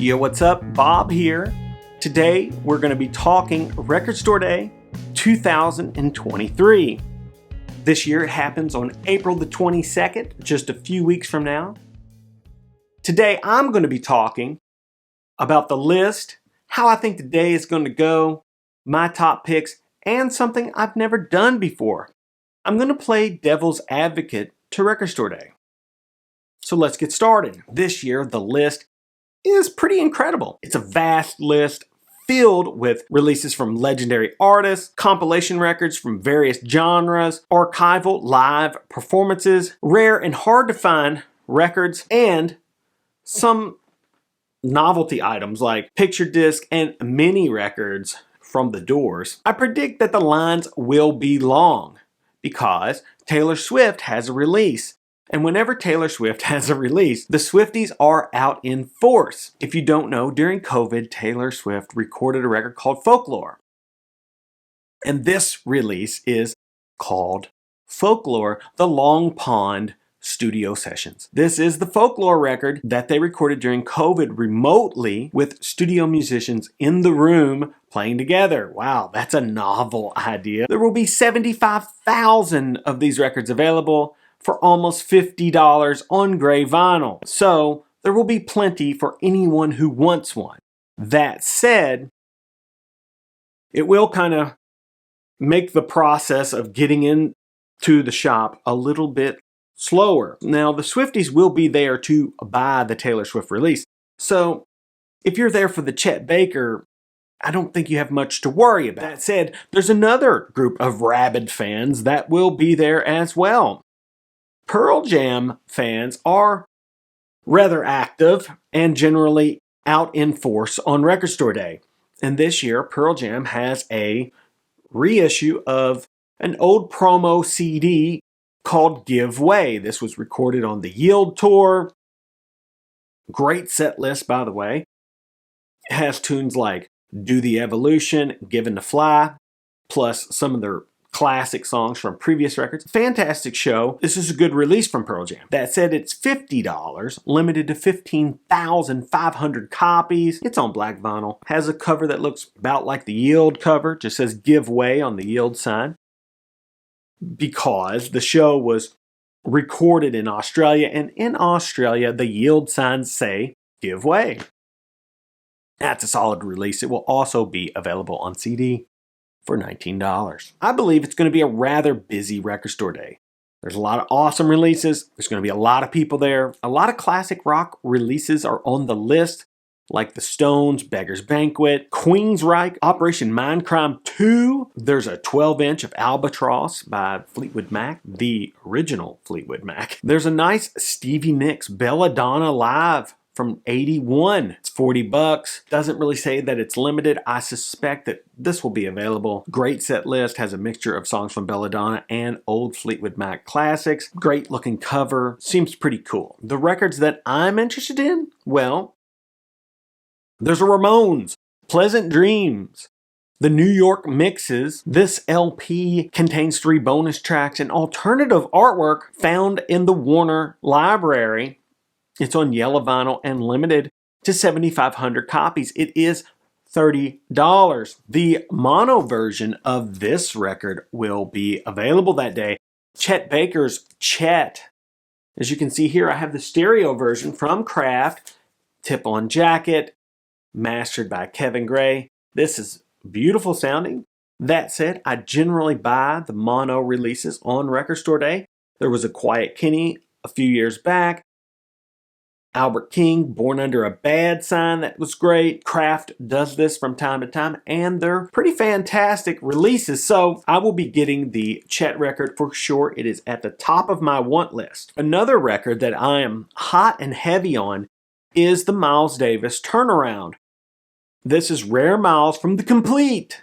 Yo, what's up? Bob here. Today we're going to be talking Record Store Day 2023. This year it happens on April the 22nd, just a few weeks from now. Today I'm going to be talking about the list, how I think the day is going to go, my top picks, and something I've never done before. I'm going to play devil's advocate to Record Store Day. So let's get started. This year the list is pretty incredible. It's a vast list filled with releases from legendary artists, compilation records from various genres, archival live performances, rare and hard to find records, and some novelty items like picture disc and mini records from the Doors. I predict that the lines will be long because Taylor Swift has a release. And whenever Taylor Swift has a release, the Swifties are out in force. If you don't know, during COVID, Taylor Swift recorded a record called Folklore. And this release is called Folklore, the Long Pond Studio Sessions. This is the Folklore record that they recorded during COVID remotely with studio musicians in the room playing together. Wow, that's a novel idea. There will be 75,000 of these records available for almost $50 on gray vinyl. So there will be plenty for anyone who wants one. That said, it will kind of make the process of getting into the shop a little bit slower. Now, the Swifties will be there to buy the Taylor Swift release. So if you're there for the Chet Baker, I don't think you have much to worry about. That said, there's another group of rabid fans that will be there as well. Pearl Jam fans are rather active and generally out in force on Record Store Day. And this year, Pearl Jam has a reissue of an old promo CD called Give Way. This was recorded on the Yield Tour. Great set list, by the way. It has tunes like Do the Evolution, Given to Fly, plus some of their classic songs from previous records. Fantastic show. This is a good release from Pearl Jam. That said, it's $50, limited to 15,500 copies. It's on black vinyl. Has a cover that looks about like the Yield cover. Just says Give Way on the Yield side. Because the show was recorded in Australia, and in Australia, the Yield signs say Give Way. That's a solid release. It will also be available on CD for $19. I believe it's going to be a rather busy Record Store Day. There's a lot of awesome releases. There's going to be a lot of people there. A lot of classic rock releases are on the list, like the Stones, Beggar's Banquet, Queensryche, Operation Mindcrime 2. There's a 12-inch of Albatross by Fleetwood Mac, the original Fleetwood Mac. There's a nice Stevie Nicks Belladonna Live from 81. It's $40. Doesn't really say that it's limited. I suspect that this will be available. Great set list. Has a mixture of songs from Belladonna and old Fleetwood Mac classics. Great looking cover. Seems pretty cool. The records that I'm interested in, well, there's a Ramones, Pleasant Dreams, the New York Mixes. This LP contains 3 bonus tracks and alternative artwork found in the Warner Library. It's on yellow vinyl and limited to 7,500 copies. It is $30. The mono version of this record will be available that day. Chet Baker's Chet. As you can see here, I have the stereo version from Kraft, tip-on jacket, mastered by Kevin Gray. This is beautiful sounding. That said, I generally buy the mono releases on Record Store Day. There was a Quiet Kenny a few years back. Albert King, Born Under a Bad Sign, that was great. Kraft does this from time to time, and they're pretty fantastic releases. So I will be getting the Chet record for sure. It is at the top of my want list. Another record that I am hot and heavy on is the Miles Davis Turnaround. This is Rare Miles from The Complete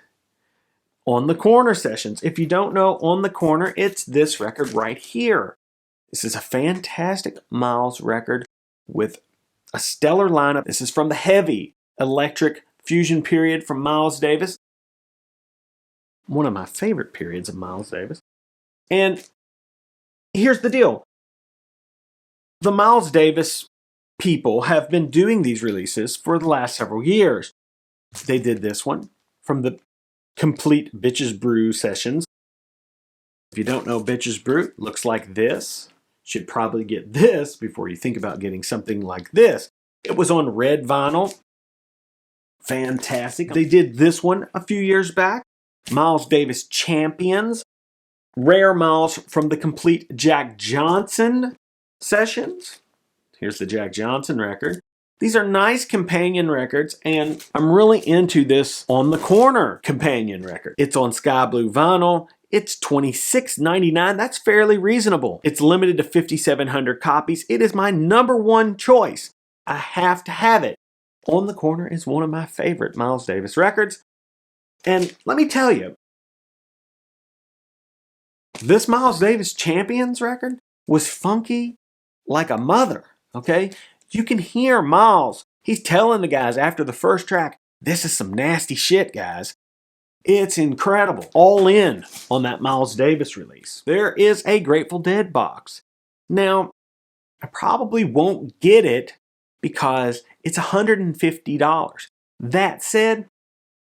On the Corner sessions. If you don't know On the Corner, it's this record right here. This is a fantastic Miles record with a stellar lineup. This is from the heavy electric fusion period from Miles Davis. One of my favorite periods of Miles Davis. And here's the deal. The Miles Davis people have been doing these releases for the last several years. They did this one from the Complete Bitches Brew sessions. If you don't know Bitches Brew, looks like this. Should probably get this before you think about getting something like this. It was on red vinyl. Fantastic. They did this one a few years back. Miles Davis Champions. Rare Miles from the Complete Jack Johnson sessions. Here's the Jack Johnson record. These are nice companion records, and I'm really into this On the Corner companion record. It's on sky blue vinyl. It's $26.99. That's fairly reasonable. It's limited to 5,700 copies. It is my #1 choice. I have to have it. On the Corner is one of my favorite Miles Davis records. And let me tell you, this Miles Davis Champions record was funky like a mother, okay? You can hear Miles. He's telling the guys after the first track, this is some nasty shit, guys. It's incredible. All in on that Miles Davis release. There is a Grateful Dead box. Now, I probably won't get it because it's $150. That said,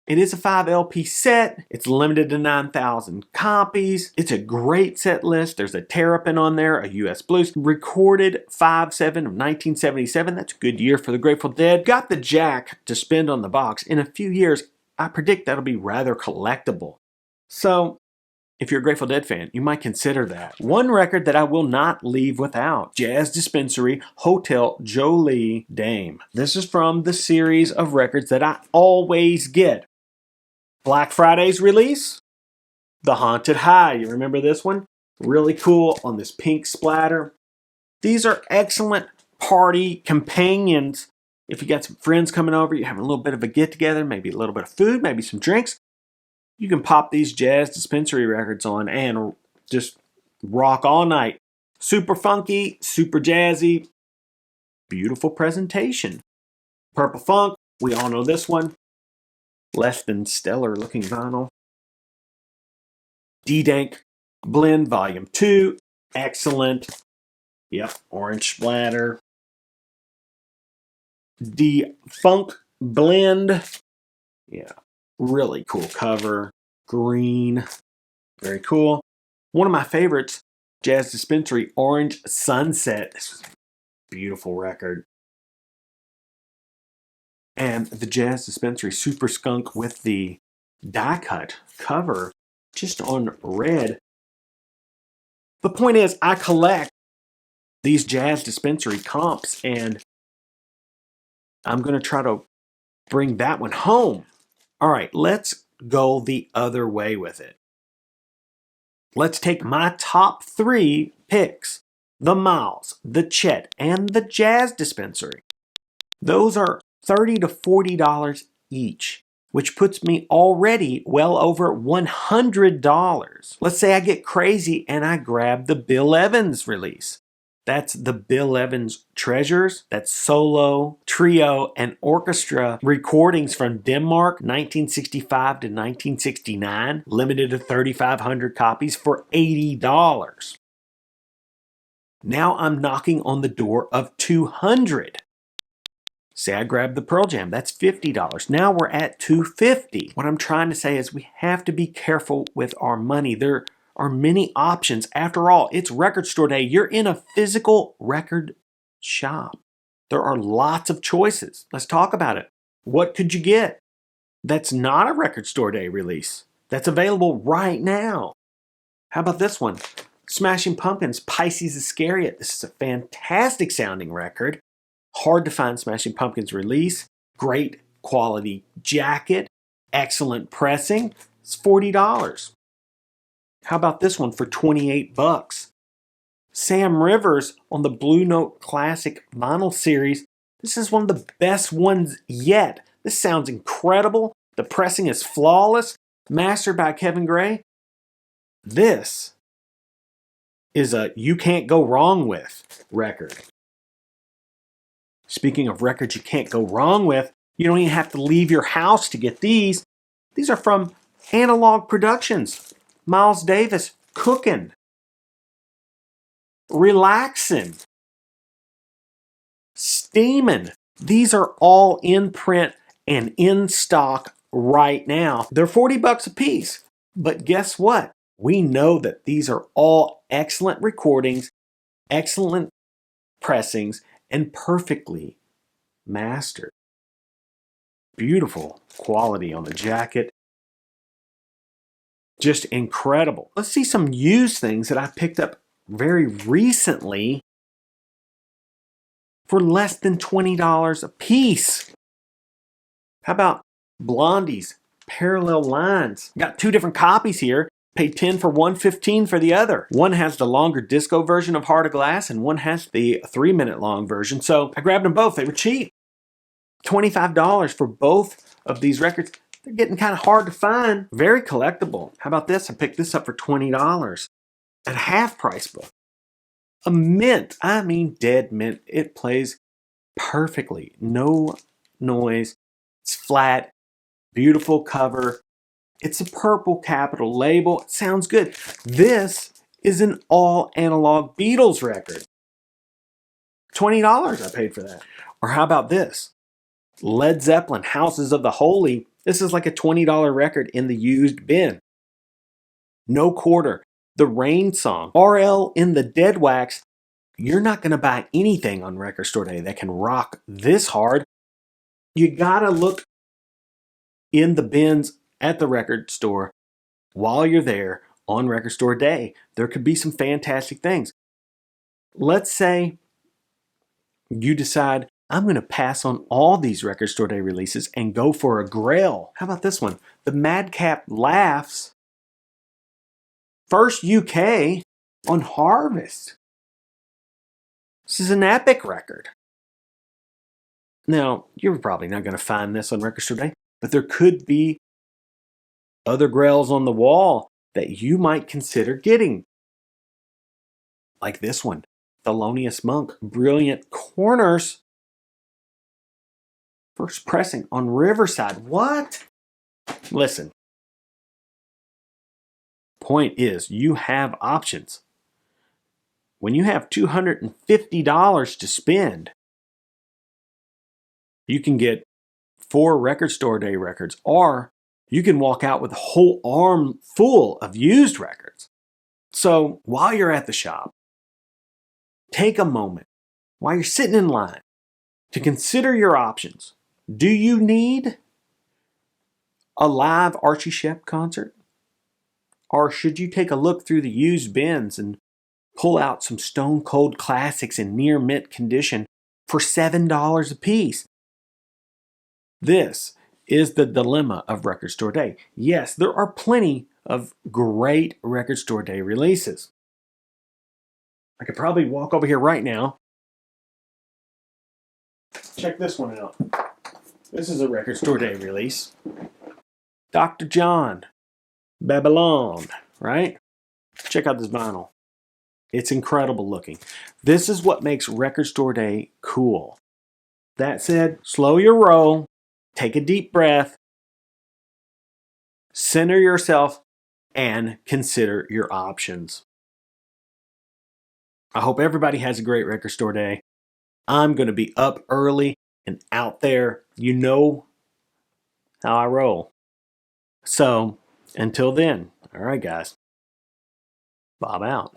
it is a 5 LP set. It's limited to 9,000 copies. It's a great set list. There's a Terrapin on there, a US Blues. Recorded 5/7 of 1977. That's a good year for the Grateful Dead. Got the jack to spend on the box. In a few years, I predict that'll be rather collectible. So, if you're a Grateful Dead fan, you might consider that. One record that I will not leave without, Jazz Dispensary Hotel Jolie Dame. This is from the series of records that I always get. Black Friday's release, The Haunted High. You remember this one? Really cool on this pink splatter. These are excellent party companions. If you got some friends coming over, you're having a little bit of a get-together, maybe a little bit of food, maybe some drinks, you can pop these Jazz Dispensary records on and just rock all night. Super funky, super jazzy, beautiful presentation. Purple Funk, we all know this one. Less than stellar looking vinyl. D-Dank Blend Volume 2, excellent. Yep, orange splatter. D-Funk Blend, yeah, really cool cover. Green, very cool. One of my favorites, Jazz Dispensary Orange Sunset. This was a beautiful record. And the Jazz Dispensary Super Skunk with the die cut cover just on red. The point is, I collect these Jazz Dispensary comps, and I'm going to try to bring that one home. All right, let's go the other way with it. Let's take my top 3 picks. The Miles, the Chet, and the Jazz Dispensary. Those are $30 to $40 each, which puts me already well over $100. Let's say I get crazy and I grab the Bill Evans release. That's the Bill Evans Treasures. That's solo, trio, and orchestra recordings from Denmark, 1965 to 1969, limited to 3,500 copies for $80. Now I'm knocking on the door of $200. Say I grab the Pearl Jam, that's $50. Now we're at $250. What I'm trying to say is we have to be careful with our money. There are many options. After all, it's record store day. You're in a physical record shop. There are lots of choices. Let's talk about it. What could you get that's not a record store day release that's available right now? How about this one? Smashing Pumpkins, Pisces Iscariot. This is a fantastic sounding record. Hard to find Smashing Pumpkins release. Great quality jacket. Excellent pressing. It's $40. How about this one for $28? Sam Rivers on the Blue Note Classic Vinyl Series. This is one of the best ones yet. This sounds incredible. The pressing is flawless. Mastered by Kevin Gray. This is a you can't go wrong with record. Speaking of records you can't go wrong with, you don't even have to leave your house to get these. These are from Analog Productions. Miles Davis, Cookin', Relaxin'. steaming. These are all in print and in stock right now. They're 40 bucks a piece. But guess what? We know that these are all excellent recordings, excellent pressings, and perfectly mastered. Beautiful quality on the jacket. Just incredible. Let's see some used things that I picked up very recently for less than $20 a piece. How about Blondie's Parallel Lines? Got two different copies here. Paid $10 for one, $15 for the other. One has the longer disco version of Heart of Glass and one has the 3-minute long version. So I grabbed them both. They were cheap. $25 for both of these records. They're getting kind of hard to find. Very collectible. How about this? I picked this up for $20 at half price book. A mint. I mean dead mint. It plays perfectly. No noise. It's flat. Beautiful cover. It's a purple capital label. It sounds good. This is an all analog Beatles record. $20 I paid for that. Or how about this? Led Zeppelin, Houses of the Holy. This is like a $20 record in the used bin. No Quarter, The Rain Song, RL in the Dead Wax. You're not going to buy anything on Record Store Day that can rock this hard. You got to look in the bins at the record store while you're there on Record Store Day. There could be some fantastic things. Let's say you decide, I'm going to pass on all these Record Store Day releases and go for a Grail. How about this one? The Madcap Laughs, First UK on Harvest. This is an epic record. Now, you're probably not going to find this on Record Store Day, but there could be other Grails on the wall that you might consider getting. Like this one, Thelonious Monk, Brilliant Corners. First pressing on Riverside. What? Listen. Point is, you have options. When you have $250 to spend, you can get 4 Record Store Day records, or you can walk out with a whole arm full of used records. So while you're at the shop, take a moment while you're sitting in line to consider your options. Do you need a live Archie Shepp concert? Or should you take a look through the used bins and pull out some stone cold classics in near mint condition for $7 a piece? This is the dilemma of Record Store Day. Yes, there are plenty of great Record Store Day releases. I could probably walk over here right now. Check this one out. This is a Record Store Day release. Dr. John, Babylon, right? Check out this vinyl. It's incredible looking. This is what makes Record Store Day cool. That said, slow your roll. Take a deep breath, center yourself, and consider your options. I hope everybody has a great Record Store Day. I'm going to be up early and out there. You know how I roll. So, until then, all right, guys. Bob out.